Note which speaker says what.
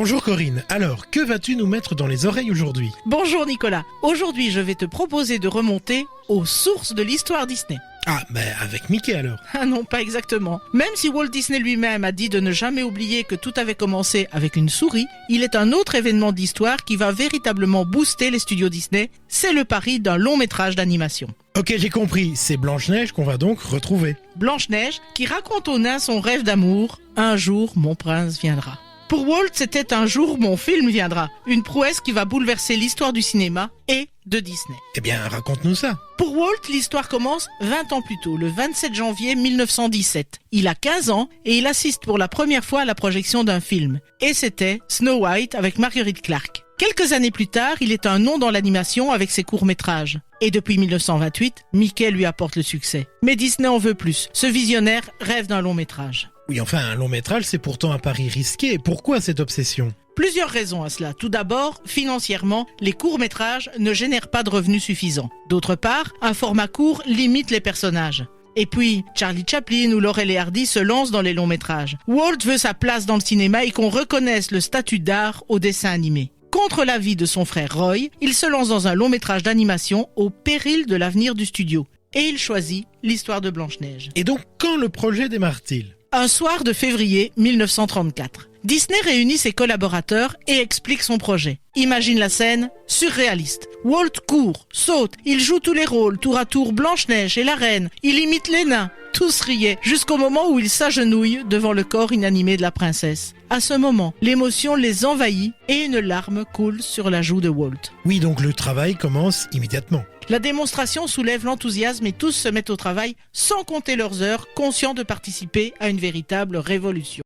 Speaker 1: Bonjour Corinne, alors que vas-tu nous mettre dans les oreilles aujourd'hui?
Speaker 2: Bonjour Nicolas, aujourd'hui je vais te proposer de remonter aux sources de l'histoire Disney.
Speaker 1: Ah, avec Mickey alors.
Speaker 2: Ah non, pas exactement. Même si Walt Disney lui-même a dit de ne jamais oublier que tout avait commencé avec une souris, il est un autre événement d'histoire qui va véritablement booster les studios Disney, c'est le pari d'un long métrage d'animation.
Speaker 1: Ok, j'ai compris, c'est Blanche-Neige qu'on va donc retrouver.
Speaker 2: Blanche-Neige qui raconte au nain son rêve d'amour, un jour mon prince viendra. Pour Walt, c'était un jour mon film viendra, une prouesse qui va bouleverser l'histoire du cinéma et de Disney.
Speaker 1: Eh bien, raconte-nous ça.
Speaker 2: Pour Walt, l'histoire commence 20 ans plus tôt, le 27 janvier 1917. Il a 15 ans et il assiste pour la première fois à la projection d'un film. Et c'était Snow White avec Marguerite Clark. Quelques années plus tard, il est un nom dans l'animation avec ses courts-métrages. Et depuis 1928, Mickey lui apporte le succès. Mais Disney en veut plus. Ce visionnaire rêve d'un long-métrage.
Speaker 1: Oui, enfin, un long métrage, c'est pourtant un pari risqué. Pourquoi cette obsession?
Speaker 2: Plusieurs raisons à cela. Tout d'abord, financièrement, les courts-métrages ne génèrent pas de revenus suffisants. D'autre part, un format court limite les personnages. Et puis, Charlie Chaplin ou Laurel et Hardy se lancent dans les longs-métrages. Walt veut sa place dans le cinéma et qu'on reconnaisse le statut d'art au dessin animé. Contre l'avis de son frère Roy, il se lance dans un long-métrage d'animation au péril de l'avenir du studio. Et il choisit l'histoire de Blanche-Neige.
Speaker 1: Et donc, quand le projet démarre-t-il?
Speaker 2: Un soir de février 1934. Disney réunit ses collaborateurs et explique son projet. Imagine la scène, surréaliste. Walt court, saute, il joue tous les rôles, tour à tour Blanche-Neige et la reine. Il imite les nains. Tous riaient, jusqu'au moment où il s'agenouille devant le corps inanimé de la princesse. À ce moment, l'émotion les envahit et une larme coule sur la joue de Walt.
Speaker 1: Oui, donc le travail commence immédiatement.
Speaker 2: La démonstration soulève l'enthousiasme et tous se mettent au travail sans compter leurs heures, conscients de participer à une véritable révolution.